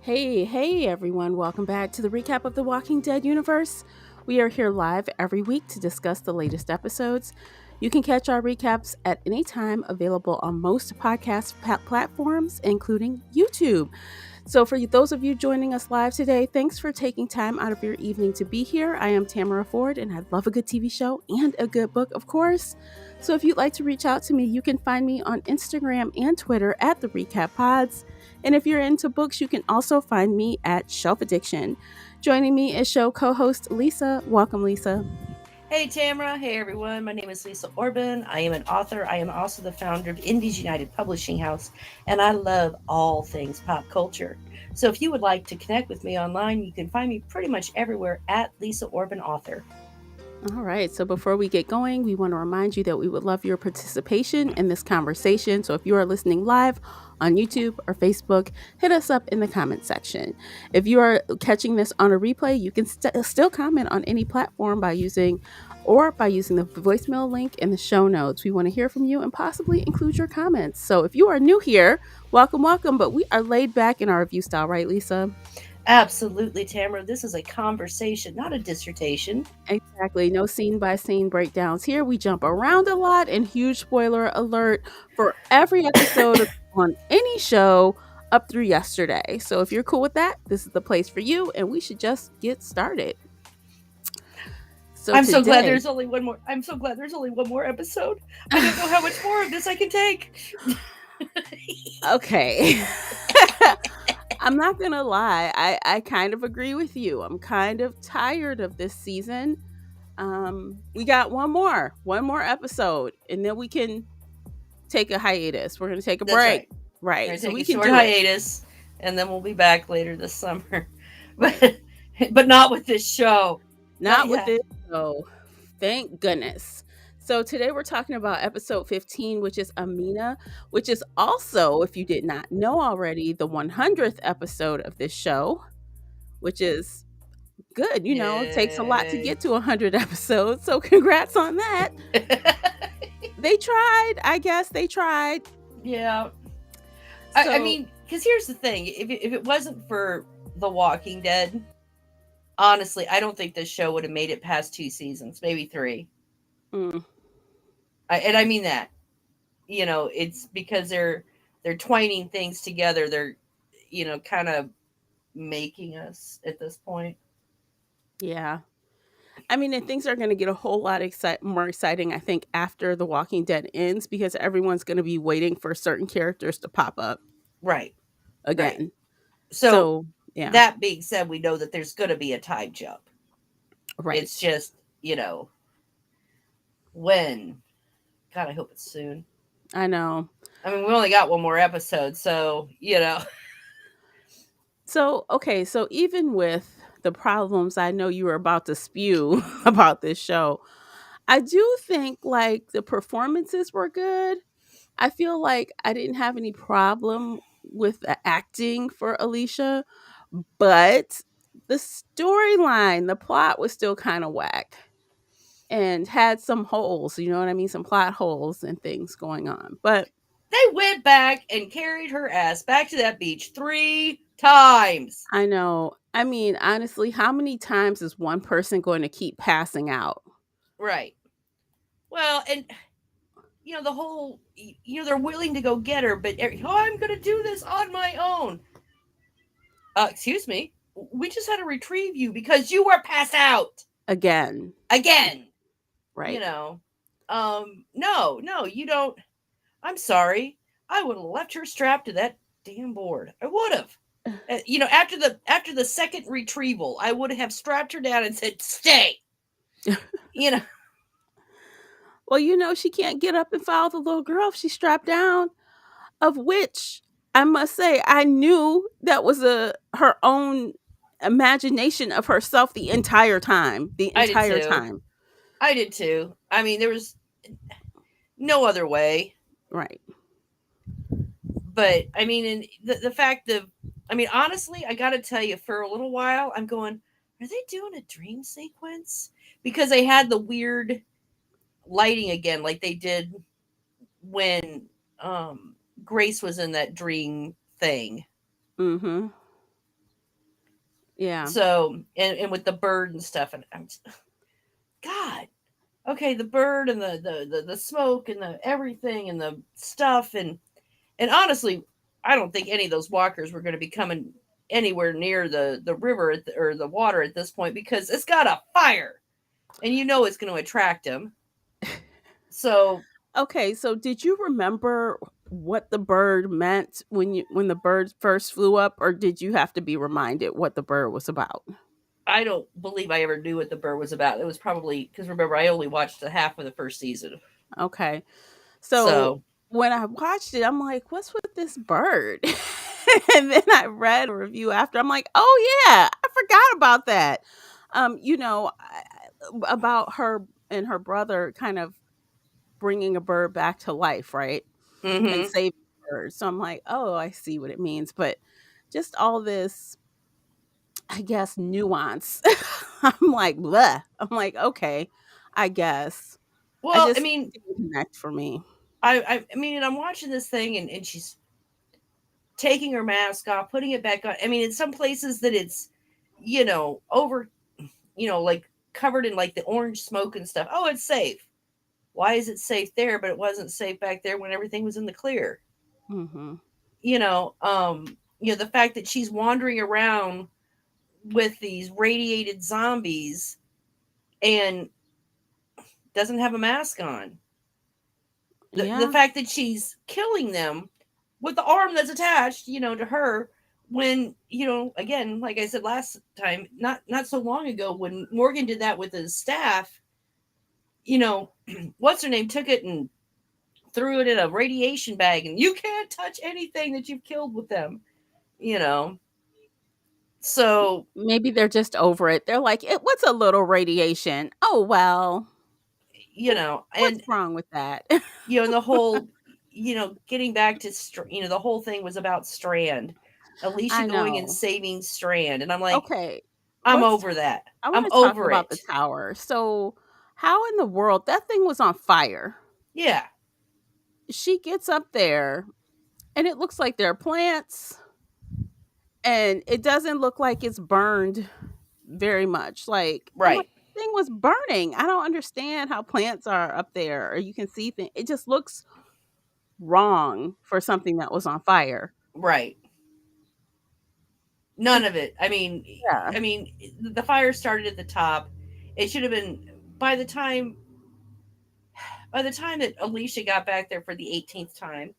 Hey everyone, welcome back to the recap of the Walking Dead universe. We are here live every week to discuss the latest episodes. You can catch our recaps at any time, available on most podcast platforms, including YouTube. So, for those of you joining us live today, thanks for taking time out of your evening to be here. I am Tamara Ford, and I love a good TV show and a good book, of course. So, if you'd like to reach out to me, you can find me on Instagram and Twitter at the Recap Pods. And if you're into books, you can also find me at Shelf Addiction. Joining me is show co host Lisa. Welcome, Lisa. Hey Tamara, hey everyone. My name is Lisa Orban. I am an author. I am also the founder of Indies United Publishing House, and I love all things pop culture. So if you would like to connect with me online, you can find me pretty much everywhere at Lisa Orban Author. All right. So before we get going, we want to remind you that we would love your participation in this conversation. So if you are listening live on YouTube or Facebook, hit us up in the comment section. If you are catching this on a replay, you can still comment on any platform by using the voicemail link in the show notes. We want to hear from you and possibly include your comments. So if you are new here, welcome. But we are laid back in our review style, right, Lisa? Absolutely, Tamara. This is a conversation, not a dissertation. Exactly. No scene by scene breakdowns here. We jump around a lot, and huge spoiler alert for every episode on any show up through yesterday. So if you're cool with that, this is the place for you, and we should just get started. So I'm so glad today, there's only one more. I'm so glad there's only one more episode. I don't know how much more of this I can take. okay. I'm not gonna lie, I kind of agree with you. I'm kind of tired of this season. We got one more episode, and then we can take a hiatus. We're gonna take a That's break. right. We're Right. gonna So take we a can short do it. hiatus, and then we'll be back later this summer. But not with this show. Not Not with yet. this though. Thank goodness. So today we're talking about episode 15, which is Amina, which is also, if you did not know already, the 100th episode of this show, which is good. It takes a lot to Yay. get to 100 episodes. So congrats on that. They tried. I guess they tried. Yeah. I So, mean, because here's the thing: if it wasn't for The Walking Dead, honestly, I don't think this show would have made it past 2 seasons, maybe three. mm, And I mean that. It's because they're twining things together. They're kind of making us at this point. yeah. I mean, and things are going to get a whole lot more exciting, I think, after The Walking Dead ends because everyone's going to be waiting for certain characters to pop up Right. Right. again. So So, yeah, that being said, we know that there's going to be a time jump. It's right. just when. God, I hope it's soon. I know. I mean, we only got one more episode, so. So, okay, so even with the problems I know you were about to spew about this show, I do think like the performances were good. I feel like I didn't have any problem with the acting for Alicia, but the storyline, the plot was still kind of whack and had some holes, you know what I mean? Some plot holes and things going on. But They went back and carried her ass back to that beach 3 times. I know, I mean, honestly, how many times is one person going to keep passing out? Right. Well, and the whole they're willing to go get her, but I'm going to do this on my own. Excuse me. We just had to retrieve you because you were passed out Again, again. You right? know. No, you don't. I'm sorry. I would have left her strapped to that damn board. I would have. After the second retrieval, I would have strapped her down and said, "Stay." You know. Well, she can't get up and follow the little girl if she's strapped down, of which I must say I knew that was her own imagination of herself the entire time. The I did entire too. time. I did too. I mean, there was no other way. Right. But I mean, and the fact of, I mean, honestly, I got to tell you, for a little while, I'm going, are they doing a dream sequence? Because they had the weird lighting again, like they did when Grace was in that dream thing. Mhm. Yeah. So and with the bird and stuff, and God, okay, the bird and the smoke and the everything and the stuff and honestly, I don't think any of those walkers were going to be coming anywhere near the river or the water at this point because it's got a fire, and you know it's going to attract them. So Okay, so did you remember what the bird meant when the bird first flew up, or did you have to be reminded what the bird was about? I don't believe I ever knew what the bird was about. It was probably because remember I only watched the half of the first season. Okay. So So when I watched it, I'm like, what's with this bird? And then I read a review after. I'm like, oh yeah, I forgot about that. About her and her brother kind of bringing a bird back to life, right? And mm-hmm. saving the bird. So I'm like, oh, I see what it means. But just all this, I guess, nuance. I'm like, bleh. I'm like, okay, I guess. I Well, I just mean, didn't connect for me. I mean, and I'm watching this thing, and she's taking her mask off, putting it back on. I mean, in some places that it's, over, like covered in like the orange smoke and stuff. Oh, it's safe. Why is it safe there, but it wasn't safe back there when everything was in the clear? Hmm. The fact that she's wandering around with these radiated zombies and doesn't have a mask on. The Yeah. fact that she's killing them with the arm that's attached, to her when, again, like I said last time, not so long ago when Morgan did that with his staff, you know, what's her name took it and threw it in a radiation bag and you can't touch anything that you've killed with them, you know. So, Maybe they're just over it. They're like, what's a little radiation? Oh, well, what's and wrong with that? and the whole, getting back to, the whole thing was about Strand. Alicia I going and know. saving Strand. And I'm like, Okay, I'm let's over that. I I'm want to talk over about the it. tower. So, how in the world that thing was on fire? Yeah, She gets up there and it looks like there are plants and it doesn't look like it's burned very much. Like, I'm like, right, the thing was burning. I don't understand how plants are up there or you can see things. It just looks wrong for something that was on fire. right. And None of it. yeah. I mean, the fire started at the top. It should have been by the time that Alicia got back there for the 18th time.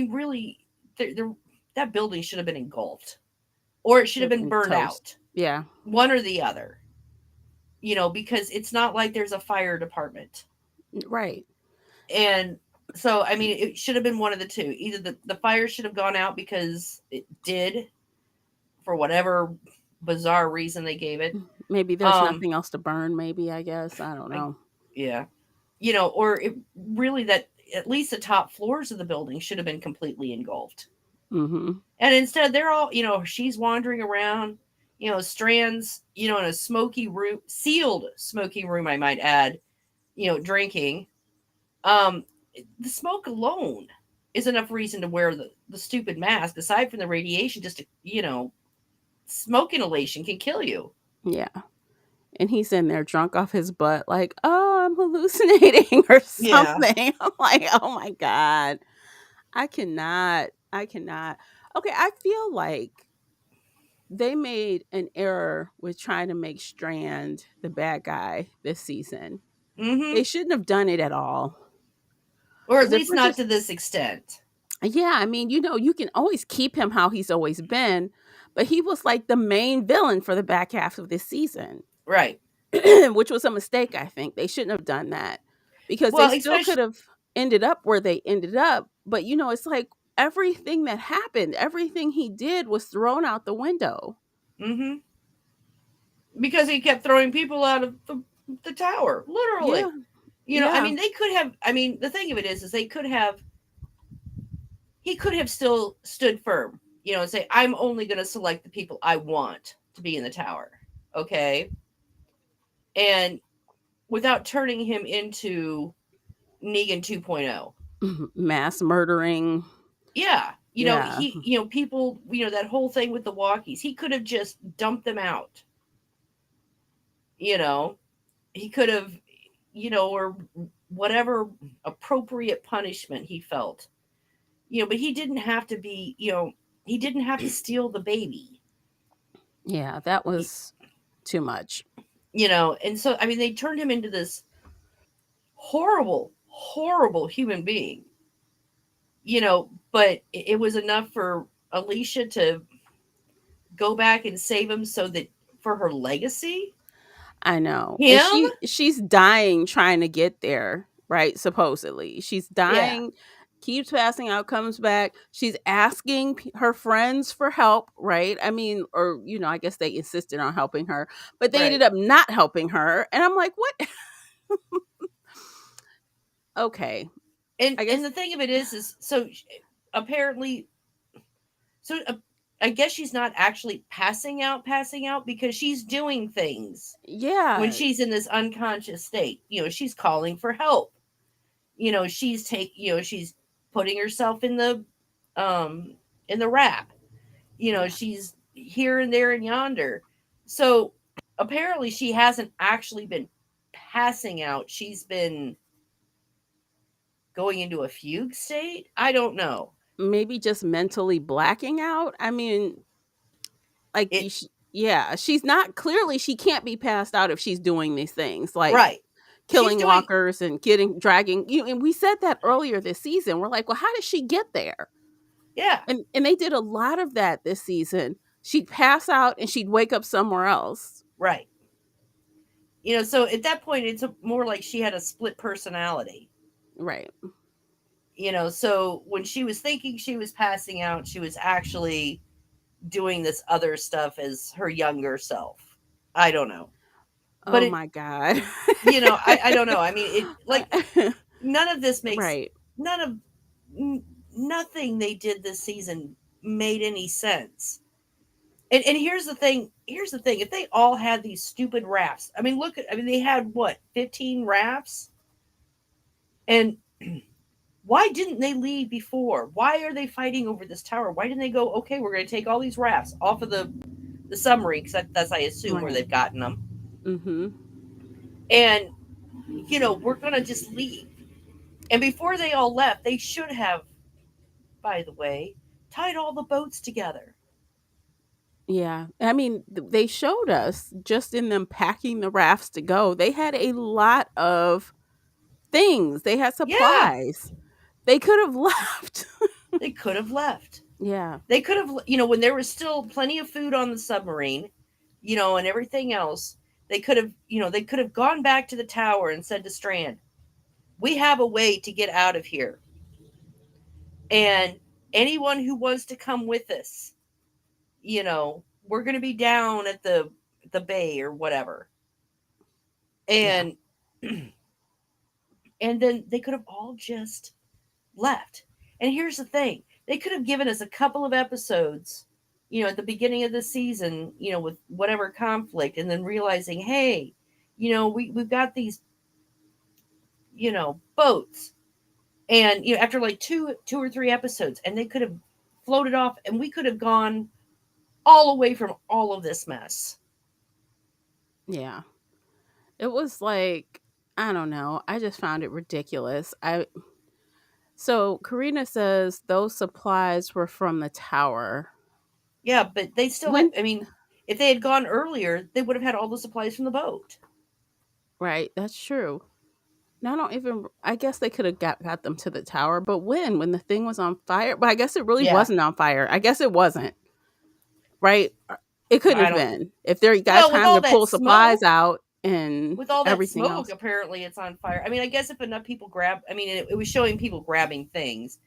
Really, that building should have been engulfed, or it should have Should've been been burned toast. out, Yeah. one or the other. Because it's not like there's a fire department, Right. and so it should have been one of the two. Either the fire should have gone out because it did for whatever bizarre reason they gave it. Maybe there's Um, nothing else to burn, maybe, I guess. I don't I know. yeah, or it really that at least the top floors of the building should have been completely engulfed. Mhm. And instead, they're all, she's wandering around, Strands, in a smoky room, sealed smoky room, I might add, drinking. Um, the smoke alone is enough reason to wear the stupid mask, aside from the radiation, just to, smoke inhalation can kill you. Yeah. And he's in there drunk off his butt, like, "Oh, I'm hallucinating," or Yeah. something. I'm like, "Oh my god. I cannot. I cannot." Okay, I feel like they made an error with trying to make Strand the bad guy this season. Mm-hmm. They shouldn't have done it at all. Or at Because if least we're not just to this extent. yeah, I mean, you can always keep him how he's always been, but he was like the main villain for the back half of this season, Right. which was a mistake, I think. They shouldn't have done that because they Well, still could especially, have ended up where they ended up. But, it's like everything that happened, everything he did was thrown out the window. mm-hmm, because he kept throwing people out of the tower, Yeah. literally. Yeah. They could have, the thing of it is they could have, he could have still stood firm, and say, I'm only going to select the people I want to be in the tower. Okay. And without turning him into Negan 2.0. Mass murdering. Yeah. Yeah. People, that whole thing with the walkies, he could have just dumped them out. You know, he could have, or whatever appropriate punishment he felt. But he didn't have to be, he didn't have to steal the baby. Yeah, that was too much. And so I mean they turned him into this horrible, horrible human being. But it was enough for Alicia to go back and save him so that for her legacy, I know. And him, she's dying trying to get there, right? Supposedly. She's yeah, dying, keeps passing out, comes back. She's asking her friends for help, right? I mean, or I guess they insisted on helping her, but they ended right. up not helping her. And I'm like, "What?" Okay. And I and guess the thing of it is so apparently, so I guess she's not actually passing out because she's doing things when yeah. she's in this unconscious state. She's calling for help. She's putting herself um in the wrap. Yeah. She's here and there and yonder. So apparently she hasn't actually been passing out. She's been going into a fugue state. I don't know. Maybe just mentally blacking out. I mean, like It yeah, she's not clearly she can't be passed out if she's doing these things like right. She's killing doing walkers and dragging and we said that earlier this season. We're like, well, how did she get there? yeah, And they did a lot of that this season. She'd pass out and she'd wake up somewhere else. right. So at that point it's more like she had a split personality. Right. So when she was thinking she was passing out, she was actually doing this other stuff as her younger self. I don't know. But Oh my God. I don't know. I mean, it like none of this makes Right. none of nothing they did this season made any sense. And here's the thing. If they all had these stupid rafts, I mean they had what, 15 rafts? And why didn't they leave before? Why are they fighting over this tower? Why didn't they go, okay, we're going to take all these rafts off of the submarine, because that's, I assume, where Right. they've gotten them. Mhm. And, we're going to just leave. And before they all left, they should have, by the way, tied all the boats together. Yeah. I mean, they showed us just in them packing the rafts to go. They had a lot of things. They had Yeah, supplies. They could have left. they could have left. Yeah. They could have, when there was still plenty of food on the submarine, and everything else, they could have gone back to the tower and said to Strand, we have a way to get out of here. And anyone who wants to come with us, we're going to be down at the bay or whatever. Yeah. And and then they could have all just left. And here's the thing, they could have given us a couple of episodes, at the beginning of the season, with whatever conflict, and then realizing, hey, we've got these, boats. And after like two or three episodes, and they could have floated off, and we could have gone all away from all of this mess. Yeah. It was like, I don't know. I just found it ridiculous. I So Karina says those supplies were from the tower. Yeah, but they still had, When I mean, if they had gone earlier, they would have had all the supplies from the boat. Right, that's true. Now I don't even I guess they could have got them to the tower, but when the thing was on fire? But I guess it really Yeah. wasn't on fire. I guess it wasn't. Right? It couldn't I have don't, been. If they got well, with time all to that pull supplies smoke, out and everything else. apparently it's on fire. I mean, I guess if enough people grab, I mean, it was showing people grabbing things.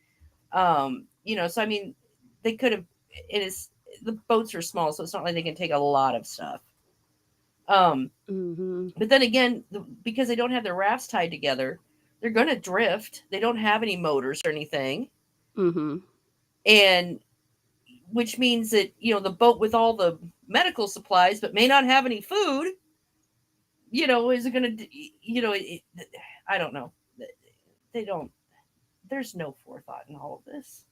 So I mean, they could have, it is, the boats are small, so it's not like they can take a lot of stuff. Mhm. But then again, because they don't have their rafts tied together, they're going to drift. They don't have any motors or anything. Mhm. And which means that, the boat with all the medical supplies but may not have any food, is it going to, I don't know. They don't, there's no forethought in all of this.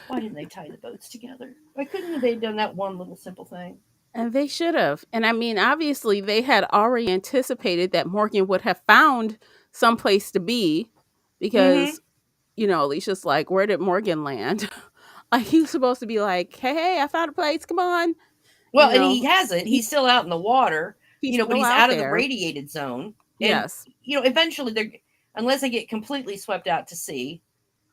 Why didn't they tie the boats together? Why couldn't they have done that one little simple thing? And they should have. And I mean, obviously, they had already anticipated that Morgan would have found some place to be Mm-hmm. because, Alicia's like, where did Morgan land? Like, he was supposed to be like, hey, I found a place. Come on. You Well, and he know, hasn't. he, He's still out in the water, he's but still he's out out of the there. radiated zone. And, Yes. eventually they're, unless they get completely swept out to sea,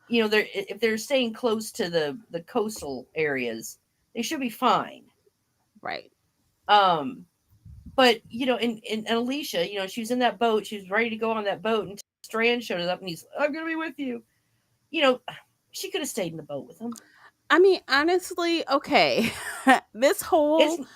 they're if they're staying close to the coastal areas, they should be fine. Right. Um, but and Alicia, she was in that boat. She was ready to go on that boat, and Strand showed up, and he's, "I'm gonna be with you." You know, she could have stayed in the boat with him. I mean, honestly, okay. This It's whole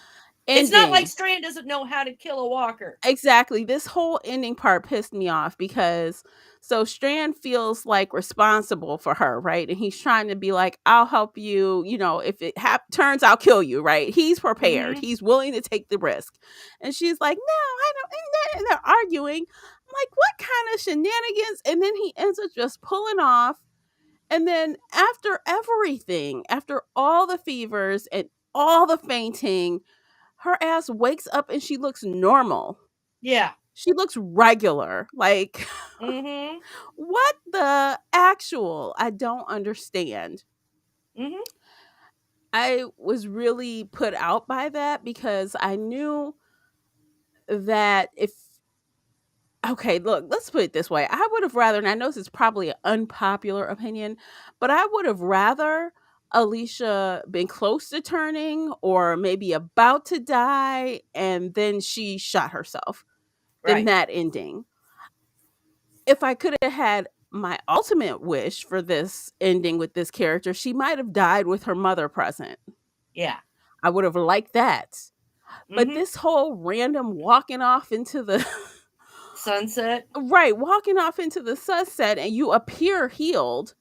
it's not like ending, Strand doesn't know how to kill a walker. exactly. This whole ending part pissed me off because so Strand feels like responsible for her, right? And he's trying to be like, I'll help you, if it turns, I'll kill you, right? He's prepared. Mm-hmm. He's willing to take the risk. And she's like, no, I don't. And they're arguing. I'm like, what kind of shenanigans? And then he ends up just pulling off. And then after everything, after all the fevers and all the fainting, her ass wakes up and she looks normal. Yeah. She looks regular. Like, Mm-hmm. what the actual? I don't understand. Mm-hmm. I was really put out by that because I knew that if okay, look, let's put it this way. I would have rather, and I know this is probably an unpopular opinion, but I would have rather Alicia been close to turning or maybe about to die and then she shot herself than Right. that ending. If I could have had my ultimate wish for this ending with this character, she might have died with her mother present. Yeah. I would have liked that. But Mm-hmm. this whole random walking off into the Sunset. right, walking off into the sunset and you appear healed.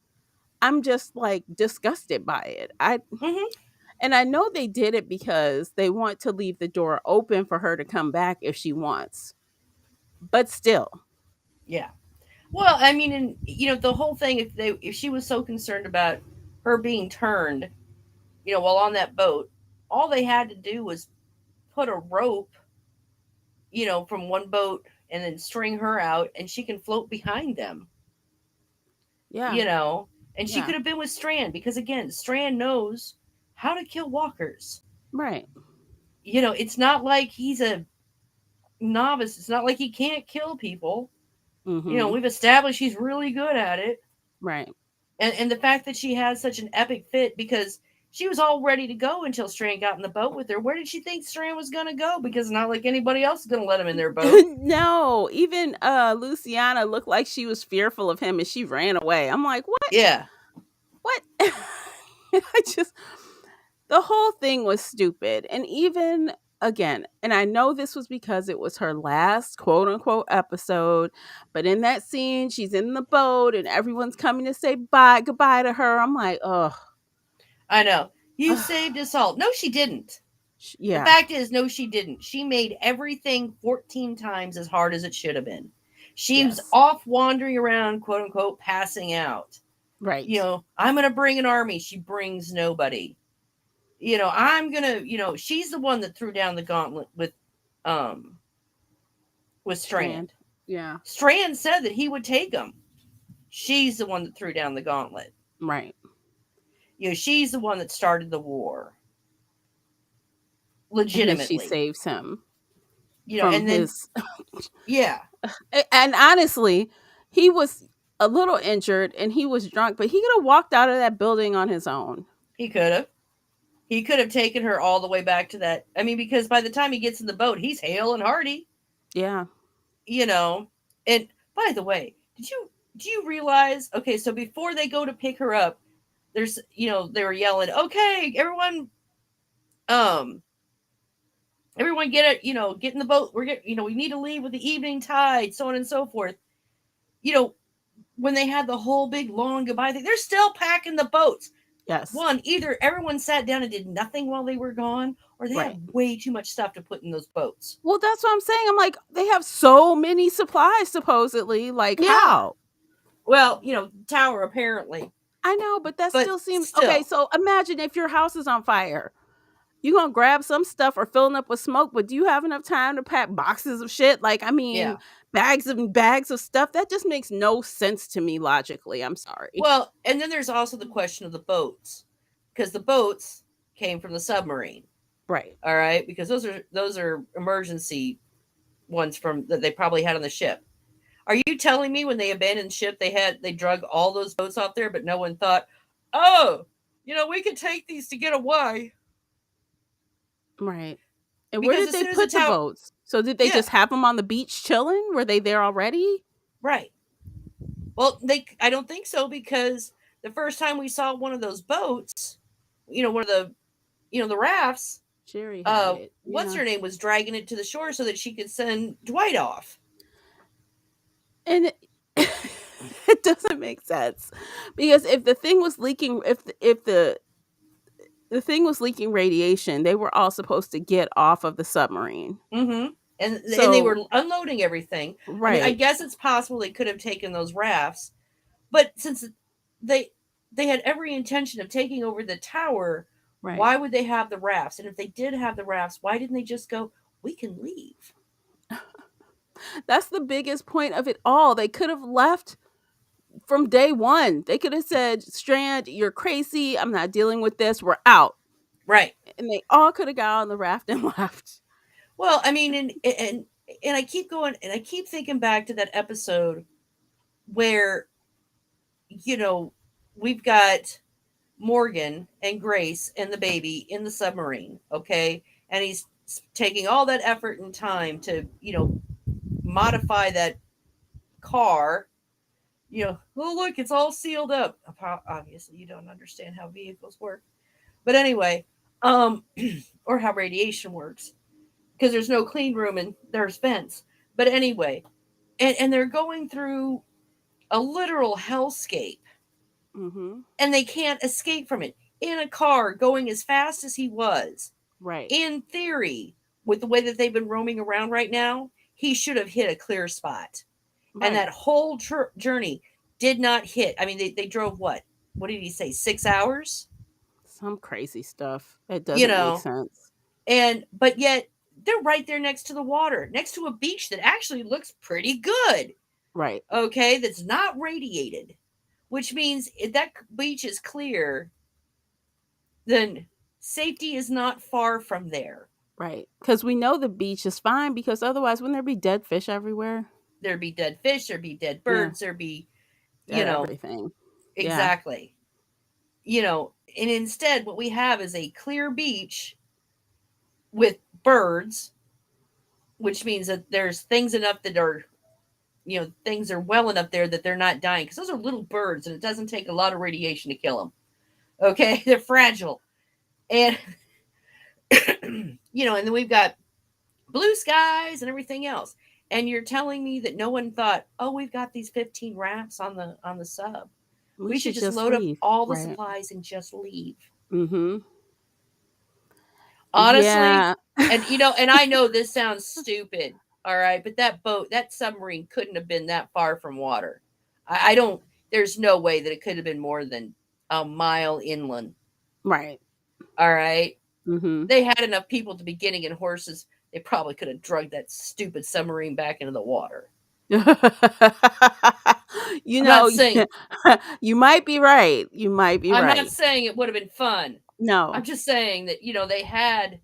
I'm just like disgusted by it. Mm-hmm. And I know they did it because they want to leave the door open for her to come back if she wants. But still. Yeah. Well, I mean, and the whole thing. If she was so concerned about her being turned, while on that boat, all they had to do was put a rope, from one boat and then string her out, and she can float behind them. Yeah. You know, and she Yeah. could have been with Strand because again, Strand knows how to kill walkers. Right. It's not like he's a novice. It's not like he can't kill people. Mhm. We've established he's really good at it. Right. And the fact that she has such an epic fit because she was all ready to go until Strand got in the boat with her. Where did she think Strand was going to go? Because not like anybody else is going to let him in their boat. No, even Luciana looked like she was fearful of him and she ran away. I'm like, "What? Yeah. What?" I just the whole thing was stupid. And even again, and I know this was because it was her last quote unquote episode, but in that scene, she's in the boat and everyone's coming to say goodbye to her. I'm like, oh, I know. You saved us all. No, she didn't. The yeah, fact is, no, she didn't. She made everything 14 times as hard as it should have been. She was yes, off wandering around, quote unquote, passing out. right, I'm going to bring an army. She brings nobody. I'm going to, she's the one that threw down the gauntlet um, with Strand, Strand. yeah, Strand said that he would take them. She's the one that threw down the gauntlet. right, She's the one that started the war and then she legitimately. saves him from And then, his. yeah, And honestly, he was a little injured and he was drunk, but he could have walked out of that building on his own. he could have. He could have taken her all the way back to that. I mean, because by the time he gets in the boat, he's hale and hearty, Yeah. you know. And by the way, do you realize? Okay, so before they go to pick her up, there's they were yelling, "Okay, um, everyone get it, get in the boat. We need to leave with the evening tide, so on and so forth." You know, when they had the whole big long goodbye thing, they're still packing the boats. Yes. One, either everyone sat down and did nothing while they were gone, or they Right. had way too much stuff to put in those boats. Well, that's what I'm saying. I'm like, they have so many supplies supposedly. Like, Yeah. how? Well, Tower apparently. I know, but that But still seems okay. still, So imagine if your house is on fire. You gonna grab some stuff or filling up with smoke, but do you have enough time to pack boxes of shit? Like, I mean, yeah. bags of stuff. That just makes no sense to me logically. I'm sorry. Well, and then there's also the question of the boats, because the boats came from the submarine. Right. All right, because those are emergency ones from that they probably had on the ship. Are you telling me when they abandoned ship they drug all those boats off there, but no one thought, oh, we could take these to get away? Right. And where Because did as they soon as the put the tower, boats? So did they yeah, just have them on the beach chilling? Were they there already? right. Well, I don't think so, because the first time we saw one of those boats, one of the rafts, Sherry had it. what's Yeah. her name was dragging it to the shore so that she could send Dwight off. And it doesn't make sense because if the thing was leaking, if the thing was leaking radiation, they were all supposed to get off of the submarine. Mm-hmm. And they were So unloading everything. I mean, I right, guess it's possible they could have taken those rafts, but since they they had every intention of taking over the tower, right. why would they have the rafts? And if they did have the rafts, why didn't they just go, we can leave? That's the biggest point of it all. They could have left from day one. They could have said, "Strand, you're crazy. I'm not dealing with this. We're out." Right. And they all could have got on the raft and left. Well, I mean, and I keep going, and I keep thinking back to that episode where you know we've got Morgan and Grace and the baby in the submarine, okay? And he's taking all that effort and time to, modify that car. Oh, look, it's all sealed up. Obviously, you don't understand how vehicles work. But anyway, um, or how radiation works, because there's no clean room and there's vents. But anyway, and they're going through a literal hellscape, Mhm. and they can't escape from it in a car going as fast as he was. Right. In theory, with the way that they've been roaming around right now, he should have hit a clear spot. And Right. that whole journey did not hit. I mean, they drove what? What did he say? 6 hours? Some crazy stuff. It You doesn't make know, sense. but yet they're right there next to the water, next to a beach that actually looks pretty good. Right. Okay, that's not radiated, which means if that beach is clear, then safety is not far from there. Right. Because we know the beach is fine because otherwise, wouldn't there be dead fish everywhere? There'd be dead fish, there'd be dead Yeah. birds, there'd be, you Dead know, everything. Yeah. exactly. And instead, what we have is a clear beach with birds, which means that there's things enough that are, things are well enough there that they're not dying, because those are little birds and it doesn't take a lot of radiation to kill them. Okay, they're fragile. And, and then we've got blue skies and everything else. And you're telling me that no one thought, oh, we've got these 15 rafts on the sub. We We should should just just load up leave. all the Right. supplies and just leave. Mhm. Honestly, Yeah. and I know this sounds stupid, all right, but that submarine couldn't have been that far from water. I don't. There's no way that it could have been more than a mile inland. Right. All right, Mhm. they had enough people at the beginning and horses. They probably could have drugged that stupid submarine back into the water. You I'm not know, saying you might be right. You might be I'm not right. saying it would have been fun. I'm No. just saying that they had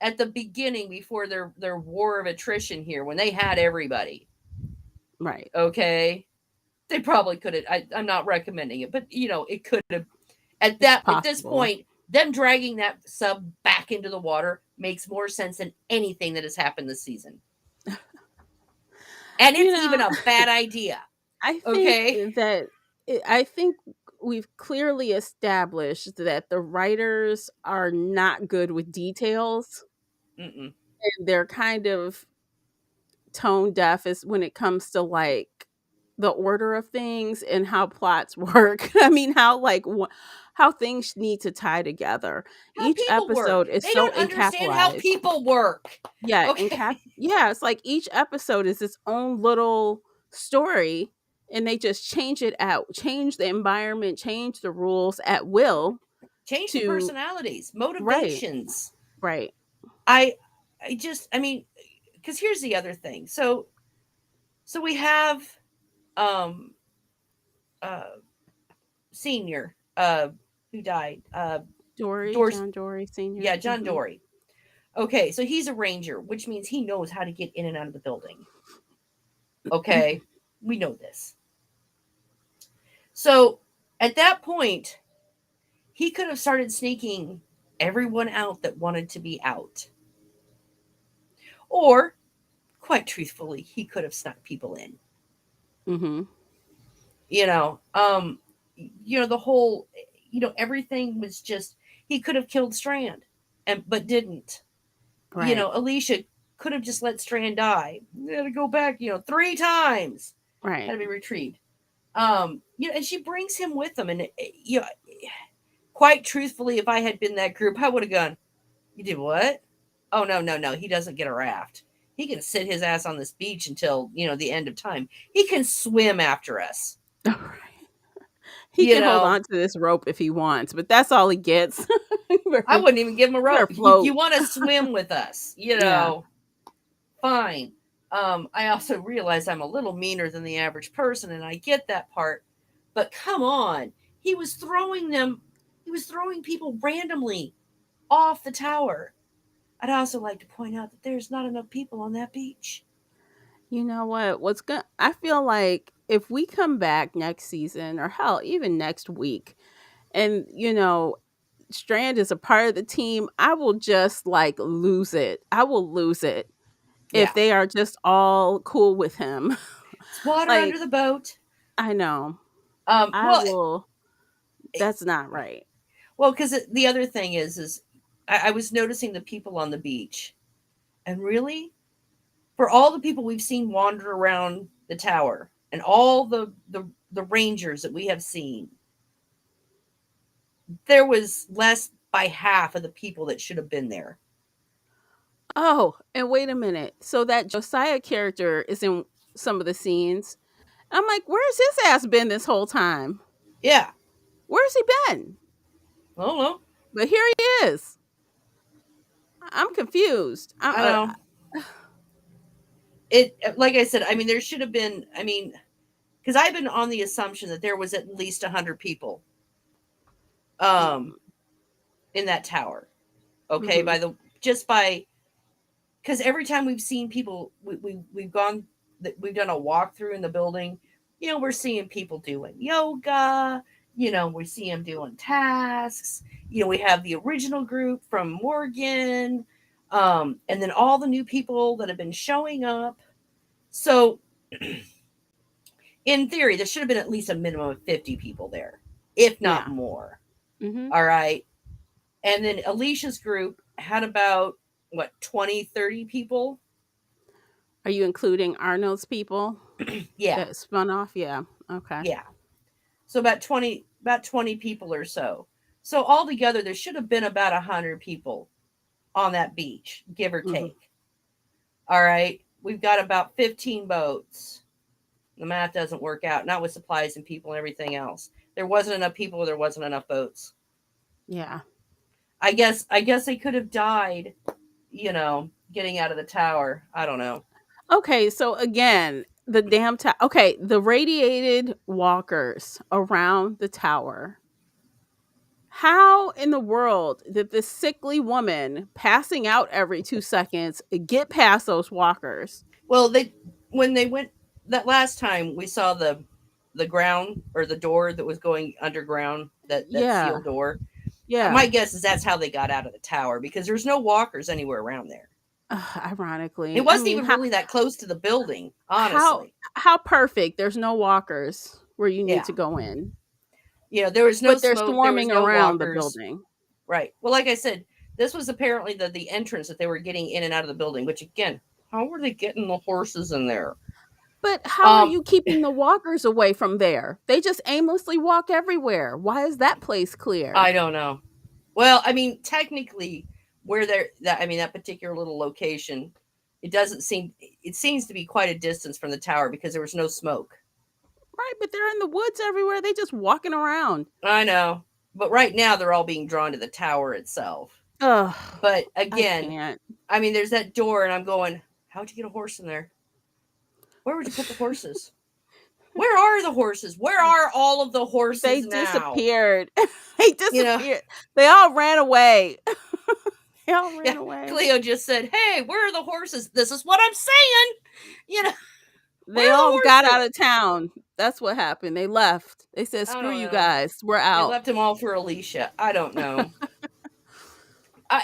at the beginning, before their war of attrition here, when they had everybody. Right. Okay, they probably could have. I'm not recommending it, but it could have. It's At this possible. point, them dragging that sub back into the water makes more sense than anything that has happened this season, and You it's even know, a bad idea. I think Okay. that I think we've clearly established that the writers are not good with details Mm-mm. and they're kind of tone deaf is when it comes to like the order of things and how plots work. I mean, how things need to tie together. How Each people work? episode is They so don't understand how encapsulated. people work. Yeah, Okay. yeah, it's like each episode is its own little story and they just change it out, change the environment, change the rules at will Change the to personalities, right, motivations. right. I I mean, because here's the other thing. So we have um uh senior who died. Dory, Doors John Dory Sr. Yeah, John Dory. Okay, so he's a ranger, which means he knows how to get in and out of the building. Okay, we know this. So at that point, he could have started sneaking everyone out that wanted to be out. Or, quite truthfully, he could have snuck people in. Mm-hmm. You know, um, the whole, everything was just, he could have killed Strand, but didn't. Right, Alicia could have just let Strand die. They had to go back, 3 times, had right. to be retrieved. And she brings him with them, and quite truthfully, if I had been that group, I would have gone, "You did what? Oh no, no, no! He doesn't get a raft. He can sit his ass on this beach until the end of time. He can swim after us. Right. He You can hold know, on to this rope if he wants, but that's all he gets. I better, wouldn't even give him a better rope. You float. want to swim with us? Yeah. Fine." I also realize I'm a little meaner than the average person, and I get that part. But come on, he was throwing them. He was throwing people randomly off the tower. I'd also like to point out that there's not enough people on that beach. You know what? I feel like if we come back next season or hell, even next week, and Strand is a part of the team, I will just like lose it. I will lose it if Yeah, they are just all cool with him. it's water Like, under the boat. I know. Um, I well, will That's not right. because the other thing is I was noticing the people on the beach, and really, for all the people we've seen wander around the tower, and all the rangers that we have seen, there was less by half of the people that should have been there. Oh, and wait a minute. So that Josiah character is in some of the scenes. I'm like, where's his ass been this whole time? Yeah, Where's he been? I don't know. But here he is. I'm confused. I know it. Like I said, I mean, there should have been. I mean, because I've been on the assumption that there was at least 100 people um in that tower. Okay, Mm-hmm. by the just by because every time we've seen people, we've gone, we've done a walkthrough in the building. We're seeing people doing yoga. We see them doing tasks. We have the original group from Morgan, and then all the new people that have been showing up. So, in theory, there should have been at least a minimum of 50 people there, if not Yeah. more. Mm-hmm. All right. And then Alicia's group had about, what, 20, 30 people? Are you including Arnold's people Yeah. that spun off? Yeah. Okay. Yeah. So about 20 people or so. So altogether there should have been about 100 people on that beach, give or Mm-hmm. take. All right. We've got about 15 boats. The math doesn't work out, not with supplies and people and everything else. There wasn't enough people, there wasn't enough boats. Yeah. I guess they could have died, getting out of the tower. I don't know. Okay. So again, okay, the radiated walkers around the tower. How in the world did this sickly woman passing out every 2 seconds get past those walkers? Well, they when they went that last time, we saw the ground, or the door that was going underground, that Yeah. sealed door. My Yeah. guess is that's how they got out of the tower, because there's no walkers anywhere around there. It Ironically, I wasn't mean, even really that close to the building, how honestly. how perfect. There's no walkers where you need Yeah. to go in, There was no but they're smoke, there was swarming no around the walkers. building. Right. Well, like I said, this was apparently the entrance that they were getting in and out of the building, which, again, how were they getting the horses in there? But how are Um, you keeping the walkers away from there? They just aimlessly walk everywhere. Why is that place clear? I don't know. Well, I mean, technically, where that particular little location, it seems to be quite a distance from the tower, because there was no smoke. Right, but they're in the woods everywhere. They just walking around. I know. But right now they're all being drawn to the tower itself. Ugh, But I again, can't. I mean, there's that door, and I'm going, how'd you get a horse in there? Where would you put the horses? Where are the horses? Where are all of the They horses now? disappeared. They You know, disappeared. They all ran away. They all yeah, ran away. Cleo just said, hey, where are the horses? This is what I'm saying. You know, where They are all got the out horses? of town. That's what happened. They left. They said, I "Screw don't you know. guys. We're They out." left them all for Alicia. I don't know.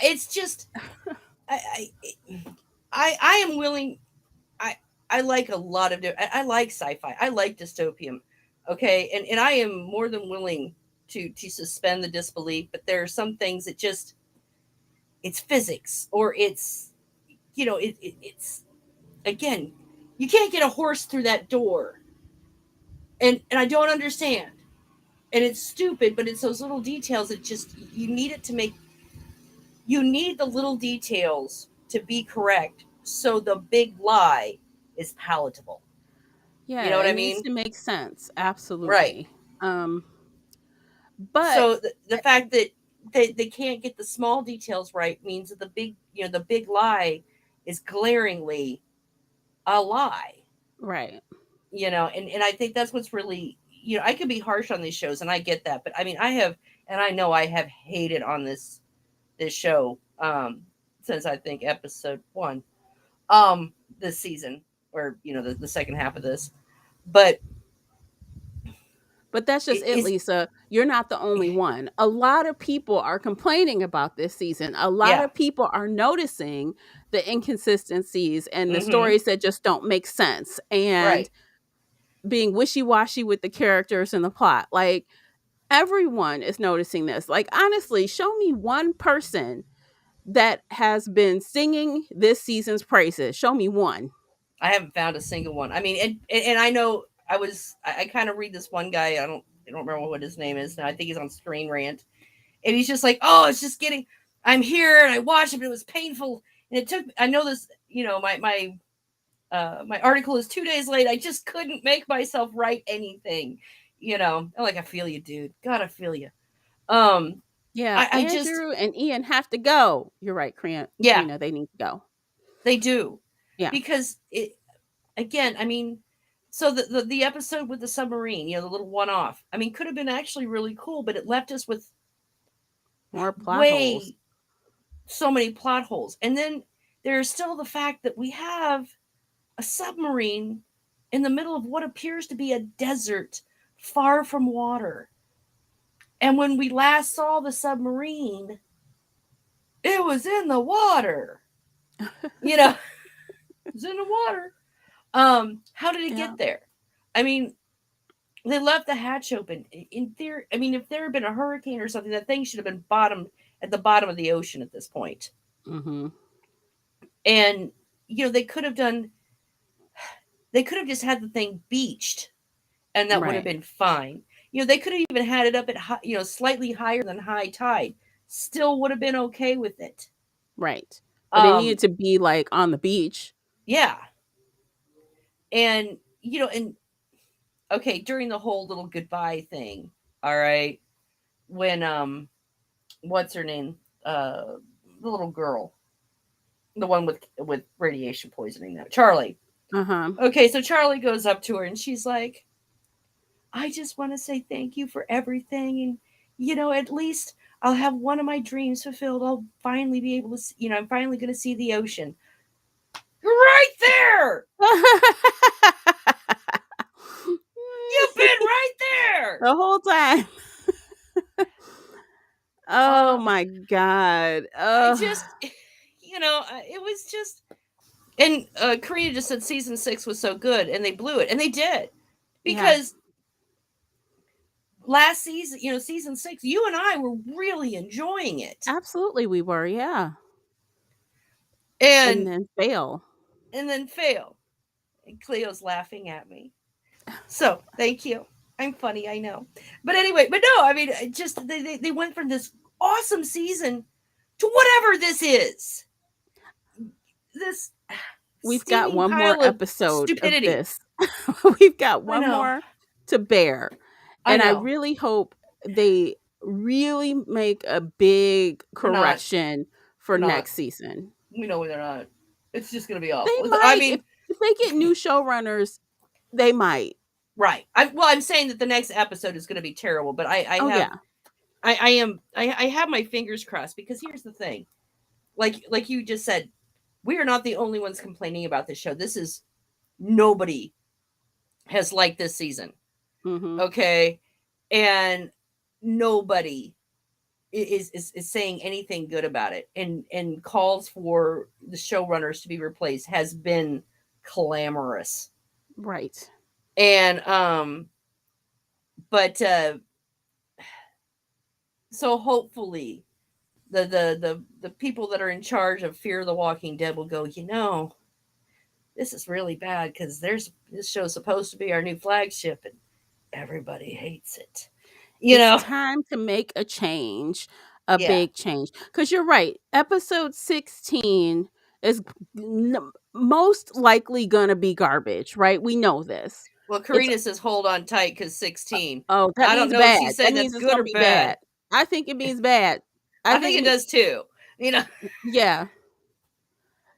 It's just, I, I am willing. I, I like a lot of. I like sci-fi. I like dystopian. Okay, and I am more than willing to suspend the disbelief. But there are some things that just, it's physics, or it's, it's, again, you can't get a horse through that door, and I don't understand. And it's stupid, but it's those little details that just, you need it to make, you need the little details to be correct, so the big lie is palatable. You Yeah, know what it I needs mean? to make sense. Right. Absolutely. But So the fact that they can't get the small details right means that the big lie is glaringly a lie. right. And I think that's what's really, I can be harsh on these shows, and I get that, but I mean, I know I have hated on this show, since I think episode 1, this season, or the second half of this. But But that's just it it, is, Lisa. You're not the only one. A lot of people are complaining about this season. A lot yeah, of people are noticing the inconsistencies and the mm-hmm, stories that just don't make sense and right. being wishy-washy with the characters and the plot. Like, everyone is noticing this. Like, honestly, show me one person that has been singing this season's praises. Show me one. I haven't found a single one. I mean, and I know I kind of read this one guy. I don't remember what his name is now. I think he's on Screen Rant, and he's just like, oh, it's just getting. I'm here and I watched it, but it was painful, and it took. I know this. My article is 2 days late. I just couldn't make myself write anything. I'm like, I feel you, dude. God, I feel you. Um, Yeah, I just, Andrew and Ian have to go. You're right, yeah, Trina. They need to go. they do, Yeah. because it, again, I mean, so the episode with the submarine, the little one off, I mean, could have been actually really cool, but it left us with More plot holes. way so many plot holes. And then there's still the fact that we have a submarine in the middle of what appears to be a desert, far from water. And when we last saw the submarine, it was in the water. It was in the water. How did it Yeah. get there? I mean, they left the hatch open. In theory, I mean, if there had been a hurricane or something, that thing should have been at the bottom of the ocean at this point. Mm-hmm. And they could have just had the thing beached, and that would have Right. been fine. They could have even had it up at slightly higher than high tide. Still would have been okay with it. Right. But it needed Um, to be like on the beach. yeah, and and okay, during the whole little goodbye thing, all right, when what's her name, the little girl, the one with radiation poisoning, now Charlie. Uh-huh. Okay, so Charlie goes up to her and she's like, I just want to say thank you for everything, and at least I'll have one of my dreams fulfilled. I'll finally be able to I'm finally going to see the ocean. You're right there. You've been right there The whole time. Oh um my God. I just, it was just, and Karina just said season 6 was so good, and they blew it, and they did, Yeah. because last season, season 6, you and I were really enjoying it, Absolutely we were. Yeah. And and then fail. then fail. And Cleo's laughing at me, so thank you. I'm funny, I know, but anyway, but no, I mean, just they went from this awesome season to whatever this is. This We've got steaming one more pile of episode of stupidity. this. We've got I one know. more to bear. I And I know. really hope they really make a big They're not. correction for They're not. next season. We know they're not. It's just going to be They awful. I might, mean, if they get new showrunners, they might. right. I'm saying that the next episode is going to be terrible, but I Oh have yeah. I have my fingers crossed, because here's the thing. Like you just said, we are not the only ones complaining about this show. This is nobody has liked this season. Mm-hmm. Okay? And nobody is saying anything good about it, and calls for the showrunners to be replaced has been clamorous. Right. And but so hopefully the people that are in charge of Fear the Walking Dead will go, this is really bad, because this show's supposed to be our new flagship, and everybody hates it. It's time to make a change, a Yeah. big change. Because you're right. Episode 16 is most likely going to be garbage, right? We know this. Well, It's, Karina says hold on tight because 16. oh, that I don't means know if bad. she's That saying that's means it's good going or to be bad. bad. I think it means bad. I I think think it it, does too. yeah,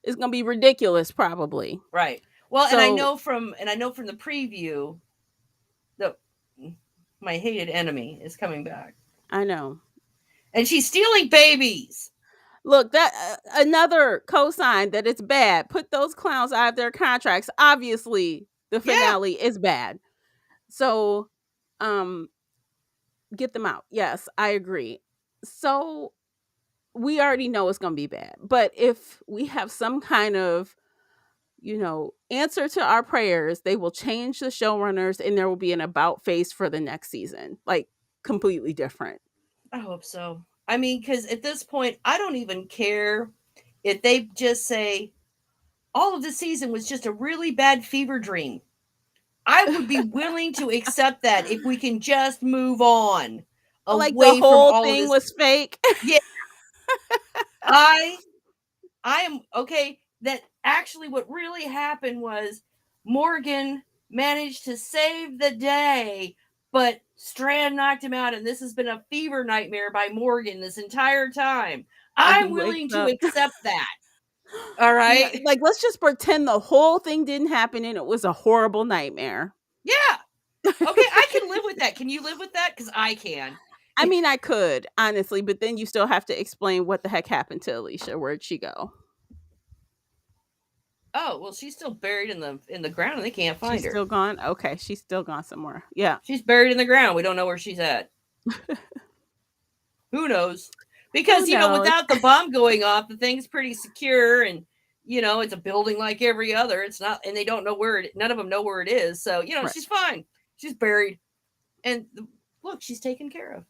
it's going to be ridiculous, probably. Right. Well, and So, I know from the preview that my hated enemy is coming back, I know. and she's stealing babies. Look, that another cosign that it's bad. Put those clowns out of their contracts. Obviously, the Yeah. finale is bad. So, um, get them out. Yes, I agree. So we already know it's going to be bad. But if we have some kind of, answer to our prayers, they will change the showrunners and there will be an about face for the next season. Like completely different. I hope so. I mean, because at this point, I don't even care if they just say all of the season was just a really bad fever dream. I would be willing to accept that if we can just move on Like the away from whole all of thing this. was fake. Yeah, I I am okay. That actually what really happened was Morgan managed to save the day, but Strand knocked him out, and this has been a fever nightmare by Morgan this entire time. And he I'm wakes willing to up. accept that. All Yeah, right. like let's just pretend the whole thing didn't happen and it was a horrible nightmare. Yeah. Okay, I can live with that. Can you live with that? Because I can. I mean, I could, honestly, but then you still have to explain what the heck happened to Alicia. Where'd she go? Oh well, she's still buried in the ground, and they can't find She's her. still gone? Okay, she's still gone somewhere. Yeah. She's buried in the ground. We don't know where she's at. Who knows? Who Because knows? without the bomb going off, the thing's pretty secure, and it's a building like every other. It's not, and they don't know where it. None of them know where it is. So Right. she's fine. She's buried, and look, she's taken care of.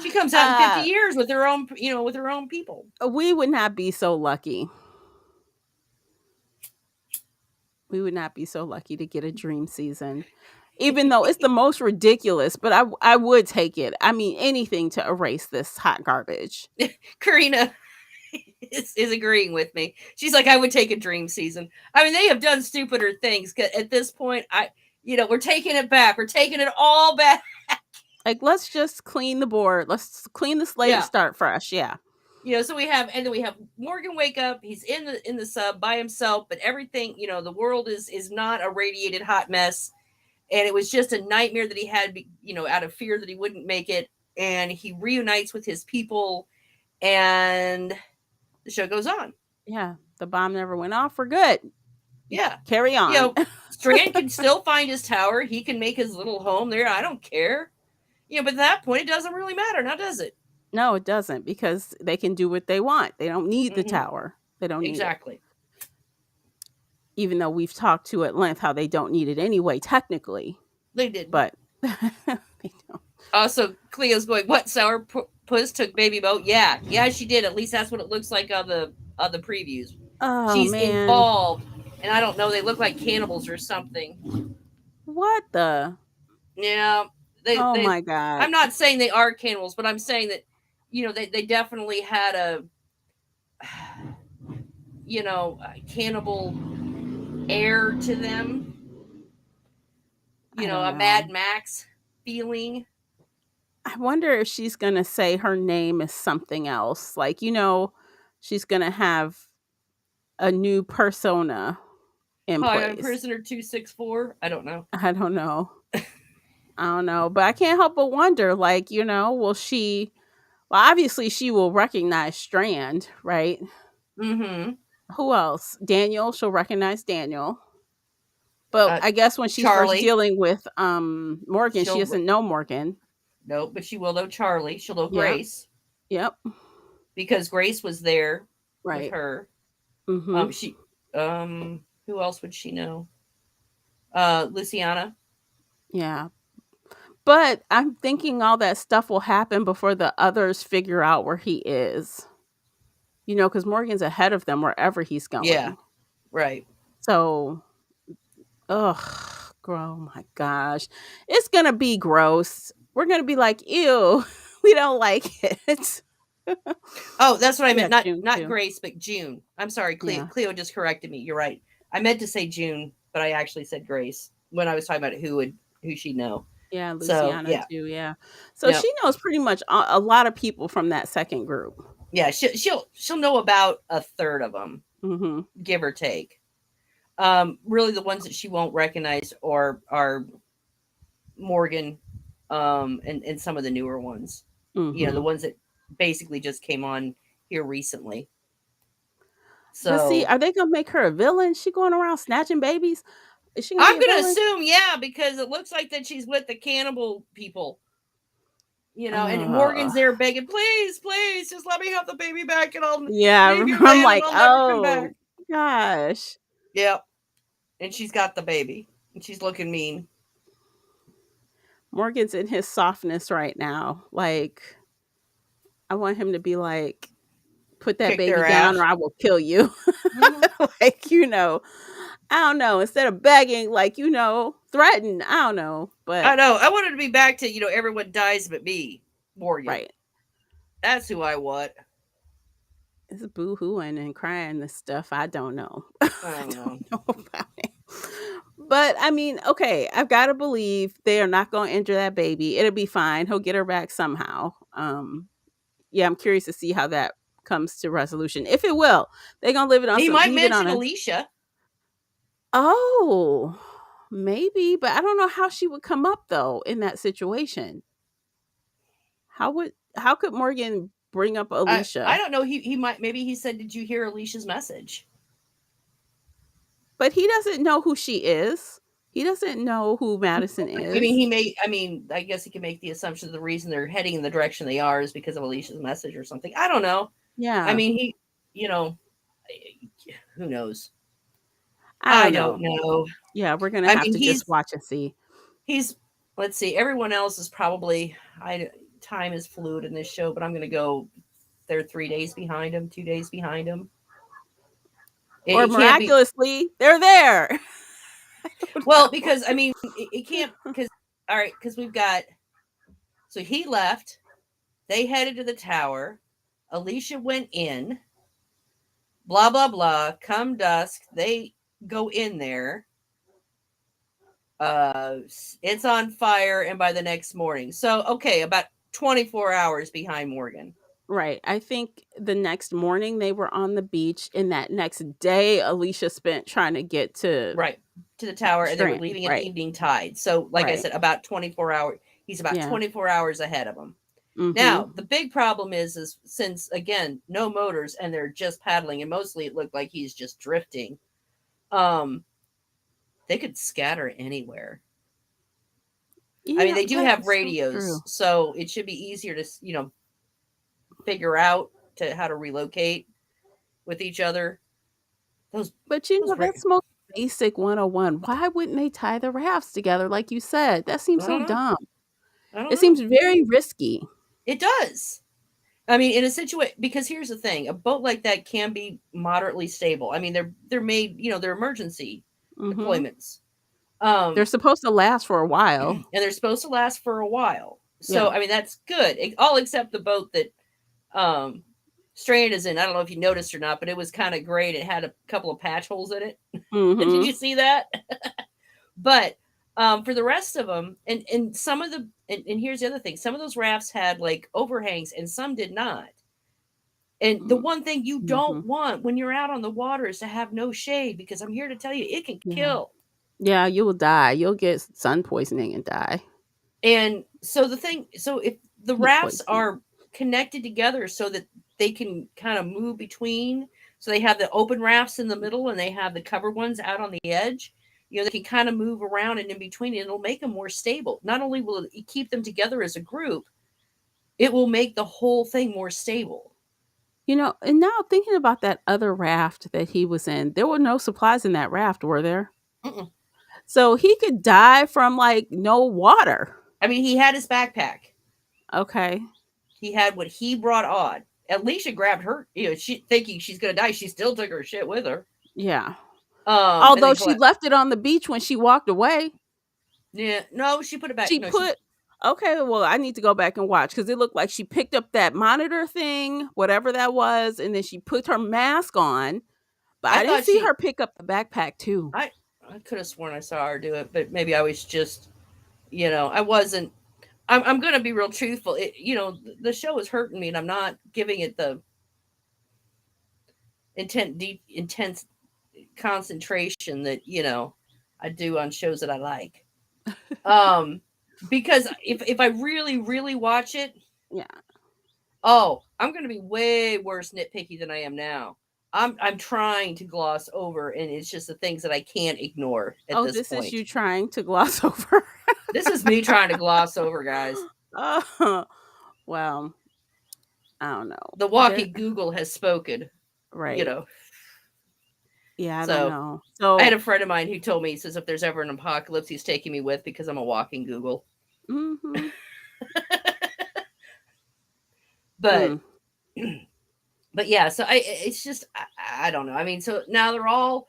She comes out in 50 years with her own, with her own people. We would not be so lucky. We would not be so lucky to get a dream season. Even though it's the most ridiculous, but I would take it. I mean, anything to erase this hot garbage. Karina is agreeing with me. She's like, I would take a dream season. I mean, they have done stupider things. At this point, we're taking it back. We're taking it all back. Like, let's just clean the board. Let's clean the slate and start fresh. Yeah. So we have Morgan wake up. He's in the sub by himself, but everything, the world is not a radiated hot mess, and it was just a nightmare that he had, out of fear that he wouldn't make it. And he reunites with his people, and the show goes on. Yeah, the bomb never went off. We're good. Yeah, carry on. Strand can still find his tower. He can make his little home there. I don't care. But at that point, it doesn't really matter now, does it? No, it doesn't, because they can do what they want. They don't need the tower. They don't need exactly. it. Even though we've talked to at length how they don't need it anyway, technically. They did. But they don't. Also, Cleo's going, what, Sour Puss took Baby Bo? Yeah, she did. At least that's what it looks like on the previews. Oh, she's man. involved. And I don't know, they look like cannibals or something. What the? Yeah. My God. I'm not saying they are cannibals, but I'm saying that, they definitely had a cannibal air to them. I don't a Mad know. Max feeling. I wonder if she's going to say her name is something else. Like, she's going to have a new persona in Hi, I'm place. Prisoner 264. I don't know. I don't know. I don't know. But I can't help but wonder, like, will she, well, obviously she will recognize Strand, right? Mm-hmm. Who else? Daniel. She'll recognize Daniel. But Uh, I guess when she's first Charlie. dealing with Morgan, she She'll doesn't know Morgan. no, but she will know Charlie. She'll know Yep. Grace Yep. because Grace was there with Right. her. Mhm. She who else would she know? Luciana. Yeah. But I'm thinking all that stuff will happen before the others figure out where he is. Cuz Morgan's ahead of them wherever he's Yeah, going. right. So, ugh, oh my gosh. It's going to be gross. We're going to be like, "Ew, we don't like it." Oh, that's what I Yeah, meant. Not June not too. Grace, but June. I'm sorry, Cleo. Yeah. Cleo just corrected me. You're right. I meant to say June, but I actually said Grace when I was talking about who she'd know. Yeah, So Luciana yeah, too, yeah. So yeah, she knows pretty much a lot of people from that second group. yeah. She'll know about a third of them, Mhm. give or take. Really, the ones that she won't recognize are Morgan, and some of the newer ones. The Mhm. ones that basically just came on here recently. But see, So are they going to make her a villain? She going around snatching babies? Is she going to be I'm a gonna villain? assume, yeah, because it looks like that she's with the cannibal people. And Uh Morgan's there begging, please, please, just let me have the baby back, and I'll Yeah, leave your I'm land, and like, I'll never come back. "Oh gosh." Yep, and she's got the baby, and she's looking mean. Morgan's in his softness right now. Like, I want him to be like, "Put that Kick baby their down or ass. I will kill you." Mm-hmm. Like, I don't know, instead of begging, like, threaten, I don't know, I but know. I wanted to be back to everyone dies but me, Morgan. right. That's who I want. It's boo-hooing and crying and stuff. I don't know. I I don't know. don't know about it. But I mean, okay, I've got to believe they are not going to injure that baby. It'll be fine. He'll get her back somehow. Yeah, I'm curious to see how that comes to resolution. If it will, they're gonna He might leave it on mention a. Alicia. Oh, maybe, but I don't know how she would come up though in that situation. How could Morgan bring up I Alicia? don't know. He might, maybe he said, "Did you hear Alicia's message?" But he doesn't know who she is. He doesn't know who Madison I mean, is. he may. I mean, I guess he can make the assumption the reason they're heading in the direction they are is because of Alicia's message or something. I don't know. I Yeah, mean, you know, who knows? I I don't don't know. know. Yeah, we're gonna I have mean, to just watch and see. he's. Let's see. Everyone else is probably. I Time is fluid in this show, but I'm going to go. They're 3 days behind him, 2 days behind him. Or It can't be. miraculously, they're there. I don't Well, know. because I mean, it can't. Because all right, because we've got. So he left. They headed to the tower. Alicia went in. Blah blah blah. Come dusk, they go in there. Uh, it's on fire, and by the next morning, so okay, about 24 hours behind Morgan. Right. I think the next morning they were on the beach, and that next day Alicia spent trying to get to Right to the tower, and they were Strand. leaving at Right. evening tide. So, like I Right. said, about 24 hours. He's about Yeah. 24 hours ahead of him. Mhm. Now, the big problem is since again no motors and they're just paddling, and mostly it looked like he's just drifting. Um, they could scatter anywhere. I mean, Yeah, they do have that's so true. radios, so it should be easier to figure out how to relocate with each other. Those But those that's most basic 101. Why wouldn't they tie the rafts together like you said? That I seems so don't know. dumb. I don't It seems know. very risky. It does. I mean, in a situation, because here's the thing: a boat like that can be moderately stable. I mean, they're made, they're emergency Mhm. deployments, They're supposed to last for a and while. they're supposed to last for a while. So, Yeah. I mean, that's good. All except the boat that um, Strand is in. I don't know if you noticed or not, but it was kind of great. It had a couple of patch holes in it. Did you Mhm. see that? But For the rest of them, and some of the and here's the other thing: some of those rafts had like overhangs, and some did not. And the one thing you Mm-hmm. don't want when you're out on the water is to have no shade, because I'm here to tell you it can Yeah. kill. Yeah, you will die. You'll get sun poisoning and die. And so so if the Heat rafts poisoning. are connected together so that they can kind of move between, so they have the open rafts in the middle and they have the covered ones out on the edge, they can kind of move around and in between, and it'll make them more stable. Not only will it keep them together as a group, it will make the whole thing more stable. And now thinking about that other raft that he was in, there were no supplies in that raft, were there? Mm-mm. So he could die from like no water. I mean, he had his backpack. Okay. He had what he brought on. Alicia grabbed her, she thinking she's gonna die. She still took her shit with her. Yeah. And Although then she left it on the beach when she walked away. yeah, no, she put it back. She No, she. put Okay, well, I need to go back and watch because it looked like she picked up that monitor thing, whatever that was, and then she put her mask on. But I I didn't thought see she. her pick up the backpack too. I could have sworn I saw her do it, but maybe I was just, I wasn't. I'm gonna be real truthful. The show is hurting me, and I'm not giving it the intense concentration that I do on shows that I like. Um, because if I really really watch it, Yeah. oh, I'm gonna be way worse nitpicky than I am now. I'm trying to gloss over, and it's just the things that I can't ignore at Oh, this this is point. you trying to gloss over. This is me trying to gloss over, guys. Oh, well, I don't know. The There, walking Google has spoken, you right. know. Yeah, I don't So know. I had So, a friend of mine who told me, he says, if there's ever an apocalypse, he's taking me with because I'm a walking Google. mhm. But Mm, but yeah, so it's just I don't know. I mean, so now they're all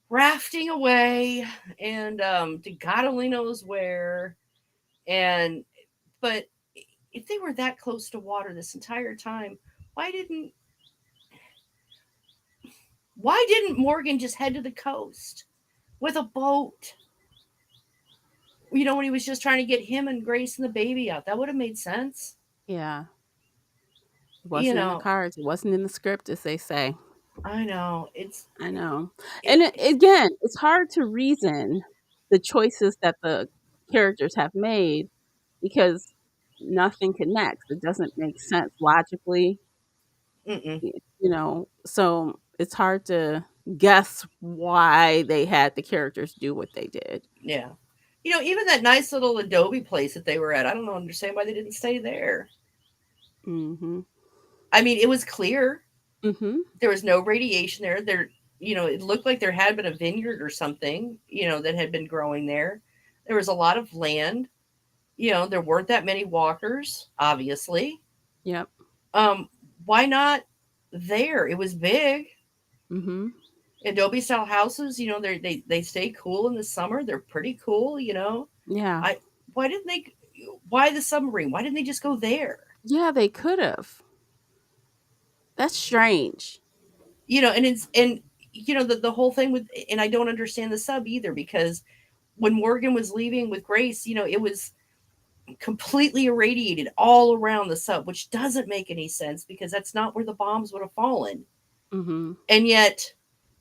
rafting away, and to God only knows where. And but if they were that close to water this entire time, why didn't why didn't Morgan just head to the coast with a boat? When he was just trying to get him and Grace and the baby out. That would have made sense. yeah. It You wasn't in the know, cards. It wasn't in the script, as they say. I know. I know. And It again, it's hard to reason the choices that the characters have made because nothing connects. It doesn't make sense logically, mm-mm. so it's hard to guess why they had the characters do what they did. Yeah. Even that nice little adobe place that they were at, I don't understand why they didn't stay there. Mhm. I mean, it was clear. Mhm. There was no radiation there. It looked like there had been a vineyard or something, that had been growing there. There was a lot of land. There weren't that many walkers, obviously. Yep. Um, why not there? It was big. Mhm. Adobe style houses, they stay cool in the summer. They're pretty cool. Yeah. I why didn't they? Why the submarine? Why didn't they just go there? Yeah, they could have. That's strange. And the whole thing with, and I don't understand the sub either, because when Morgan was leaving with Grace, it was completely irradiated all around the sub, which doesn't make any sense because that's not where the bombs would have fallen. Mhm. And yet,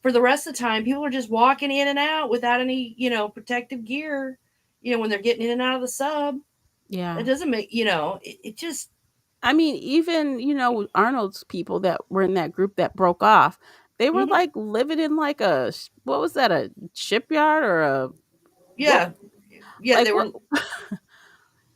for the rest of the time, people are just walking in and out without any, protective gear, when they're getting in and out of the sub. That Yeah. doesn't make, it just, I mean, even, Arnold's people that were in that group that broke off, they were mm-hmm. like living in like what was that, a shipyard or what, Yeah. Yeah, like they what? were,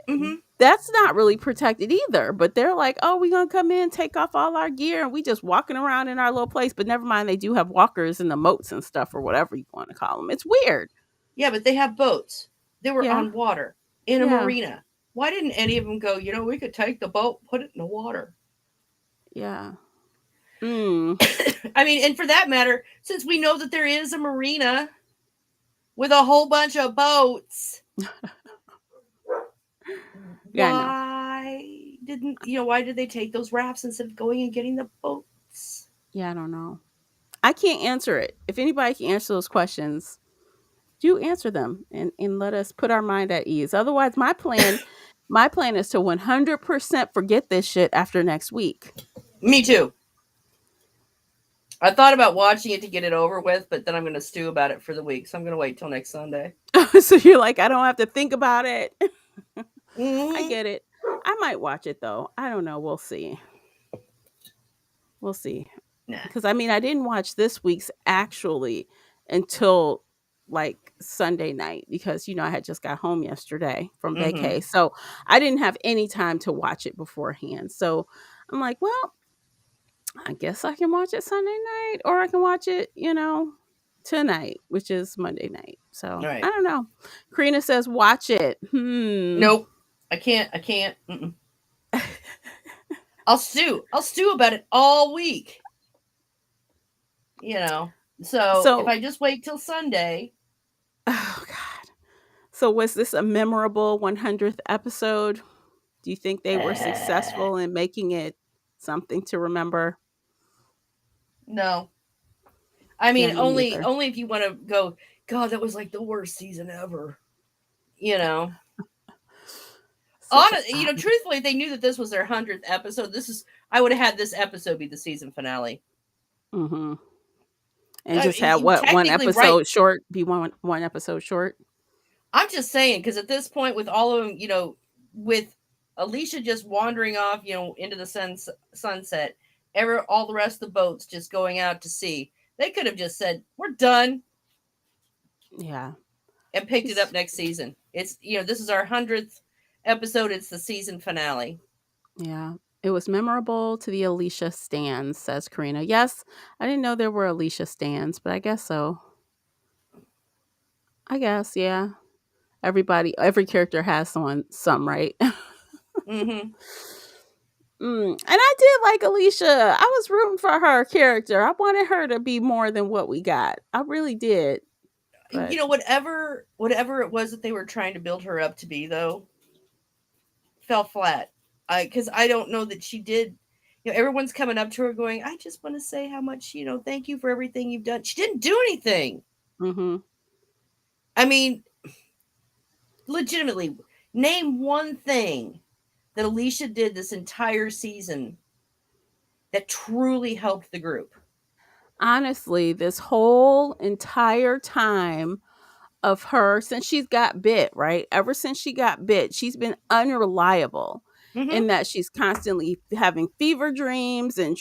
mm-hmm. That's not really protected either. But they're like, oh, we're going to come in, take off all our gear, and we just walking around in our little place. But never mind, they do have walkers in the moats and stuff or whatever you want to call them. It's weird. Yeah, but they have boats. They were Yeah. on water in a Yeah. marina. Why didn't any of them go, we could take the boat, put it in the water? Yeah. Mm. I mean, and for that matter, since we know that there is a marina with a whole bunch of boats, Yeah, I know. why did they take those rafts instead of going and getting the boats? Yeah, I don't know. I can't answer it. If anybody can answer those questions, do answer them and let us put our mind at ease. Otherwise, my plan is to 100% forget this shit after next week. Me too. I thought about watching it to get it over with, but then I'm going to stew about it for the week. So I'm going to wait till next Sunday. So you're like, I don't have to think about it. I Hmm. get it. I might watch it though. I don't know. We'll see. We'll see. Nah. Because I mean, I didn't watch this week's actually until like Sunday night because I had just got home yesterday from Hmm. vacay, so I didn't have any time to watch it beforehand. So I'm like, well, I guess I can watch it Sunday night, or I can watch it, tonight, which is Monday night. All So I right. don't know. Karina says, watch it. Nope. I can't. I can't. Mm-mm. I'll stew. I'll stew about it all week. You know. So if So, I just wait till Sunday, oh God. So was this a memorable 100th episode? Do you think they were eh, successful in making it something to remember? no. I Yeah, mean, me only neither. only if you want to go. God, that was like the worst season ever. You know. Such an Truthfully, if they knew that this was their 100th episode, I would have had this episode be the season finale. hmm And just had You what, one technically right. episode short? Be one episode short. I'm just saying because at this point, with all of them, with Alicia just wandering off, into the sunset, all the rest of the boats just going out to sea, they could have just said, "We're done," Yeah, and picked it up she's next season. It's this is our 100th episode. It's the season finale. yeah. It was memorable to the Alicia stands, says Karina. Yes, I didn't know there were Alicia stands, but I guess so. I guess, yeah. Every character has some, right? Mm-hmm. And I did like Alicia. I was rooting for her character. I wanted her to be more than what we got. I really did. But Whatever it was that they were trying to build her up to be, though, fell flat. Because I don't know that she did. Everyone's coming up to her going, "I just want to say how much, thank you for everything you've done." She didn't do anything. mhm. I mean, legitimately, name one thing that Alicia did this entire season that truly helped the group. Honestly, this whole entire time of her since she's got bit, right? Ever since she got bit, she's been unreliable Mm-hmm. in that she's constantly having fever dreams and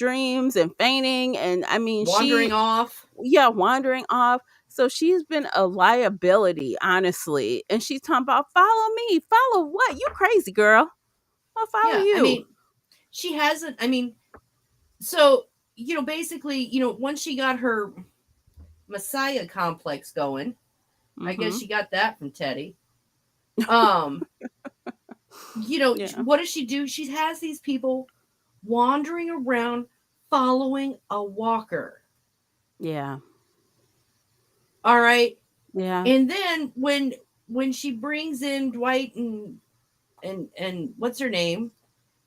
fainting. And I mean, Wandering off. yeah, wandering off. So she's been a liability, honestly. And she's talking about, follow me. Follow what? You crazy girl. I'll follow Yeah. I you. mean, she hasn't. I mean, so, basically, once she got her Messiah complex going, I guess Mm-hmm. she got that from Teddy. Um, Yeah. what does she do? She has these people wandering around following a walker. Yeah. All right. Yeah. And then when she brings in Dwight and what's her name,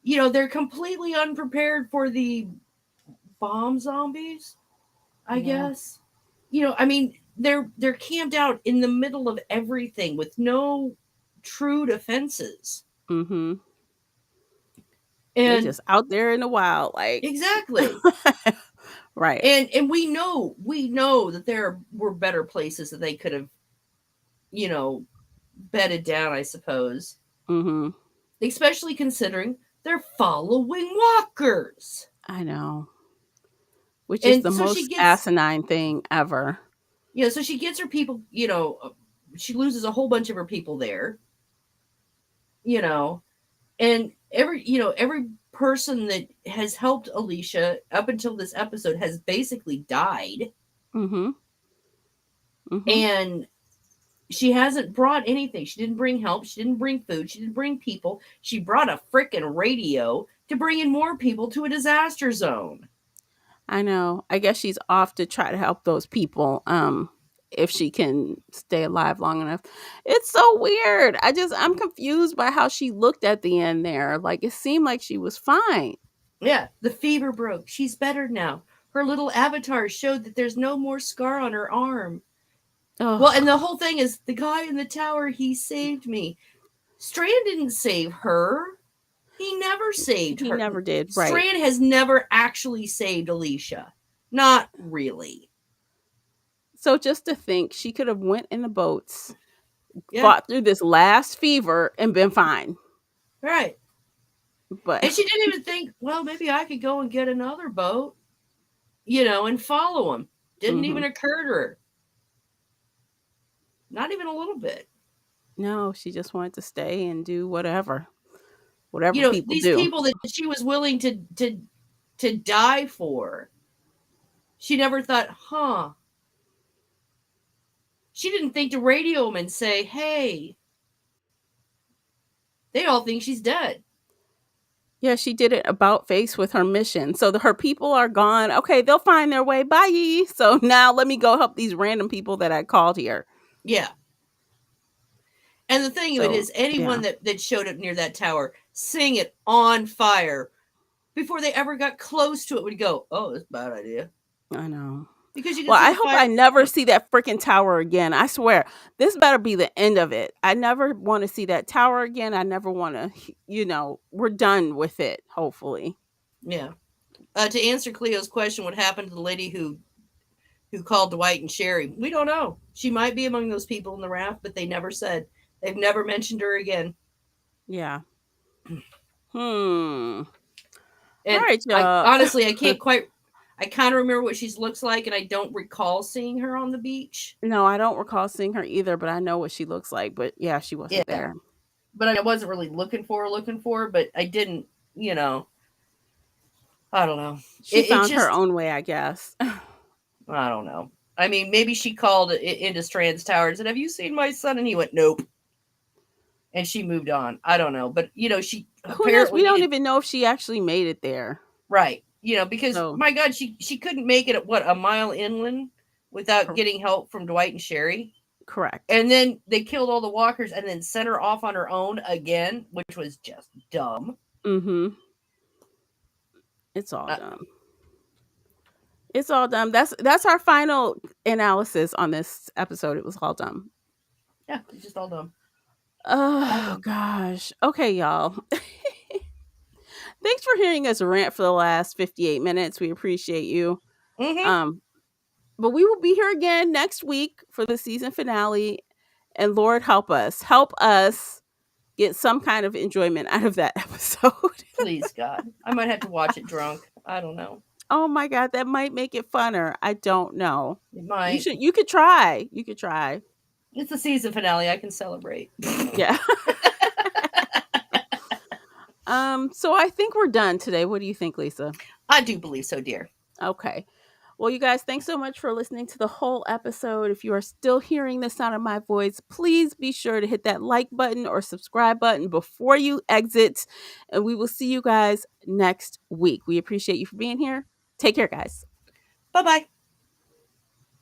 they're completely unprepared for the bomb zombies, I Yeah. guess. I mean, they're camped out in the middle of everything with no true defenses. Mm-hmm. They And just out there in the wild, like exactly. right. And we know that there were better places that they could have, you know, bedded down, I suppose. Mm-hmm. Especially considering they're following walkers. I know. Which is And the so she most gets, asinine thing ever. so she gets her people, she loses a whole bunch of her people there, you know, and every person that has helped Alicia up until this episode has basically died. Mm-hmm. Mm-hmm. And she hasn't brought anything. She didn't bring help. She didn't bring food. She didn't bring people. She brought a frickin' radio to bring in more people to a disaster zone. I know. I guess she's off to try to help those people. If she can stay alive long enough. It's so weird. I'm confused by how she looked at the end there. Like it seemed like she was fine. Yeah, the fever broke. She's better now. Her little avatar showed that there's no more scar on her arm. Well, and Oh, the whole thing is the guy in the tower, he saved me. Strand didn't save her. He never saved he her. never did. Right. Strand has never actually saved Alicia. Not really. So just to think, she could have went in the boats, Yeah, fought through this last fever, and been fine. right. But And she didn't even think, well, maybe I could go and get another boat, and follow him. Didn't mhm. even occur to her. Not even a little bit. No, she just wanted to stay and do whatever people These do. people that she was willing to die for. She never thought, huh. She didn't think to radio him and say, hey, they all think she's dead. Yeah, she did it about face with her mission. So her people are gone. Okay, they'll find their way. Bye. So now let me go help these random people that I called here. Yeah. And the thing of it So is, anyone yeah, that showed up near that tower, seeing it on fire before they ever got close to it would go, oh, that's a bad idea. I know. Because you can Well, see I the hope fire. I never see that freaking tower again. I swear, this better be the end of it. I never want to see that tower again. I never want to, we're done with it, hopefully. Yeah. To answer Cleo's question, what happened to the lady who called Dwight and Sherry? We don't know. She might be among those people in the raft, but they never said. They've never mentioned her again. Yeah. Hmm. All And right, I y'all. honestly, I kind of remember what she looks like, and I don't recall seeing her on the beach. No, I don't recall seeing her either, but I know what she looks like. But yeah, she wasn't Yeah. there. But I wasn't really looking for her, but I didn't, I don't know. She It found her just, own way, I guess. I don't know. I mean, maybe she called into Strand's Tower and said, have you seen my son? And he went, nope. And she moved on. I don't know. But, she Who knows? apparently We don't needed, even know if she actually made it there. right. Because, So, my God, she couldn't make it, a mile inland without cor- getting help from Dwight and Sherry. correct. And then they killed all the walkers and then sent her off on her own again, which was just dumb. Mm-hmm. It's all Uh, dumb. It's all dumb. That's our final analysis on this episode. It was all dumb. yeah, it's just all dumb. All Oh dumb. gosh. Okay, y'all. Thanks for hearing us rant for the last 58 minutes. We appreciate you. Mm-hmm. Um, but we will be here again next week for the season finale. And Lord help us get some kind of enjoyment out of that episode. Please, God. I might have to watch it drunk. I don't know. Oh my god, that might make it funner. I don't know. It might. You could try. You could try. It's the season finale. I can celebrate. Yeah. So I think we're done today. What do you think, Lisa? I do believe so, dear. Okay. Well, you guys, thanks so much for listening to the whole episode. If you are still hearing the sound of my voice, please be sure to hit that like button or subscribe button before you exit. And we will see you guys next week. We appreciate you for being here. Take care, guys. Bye bye.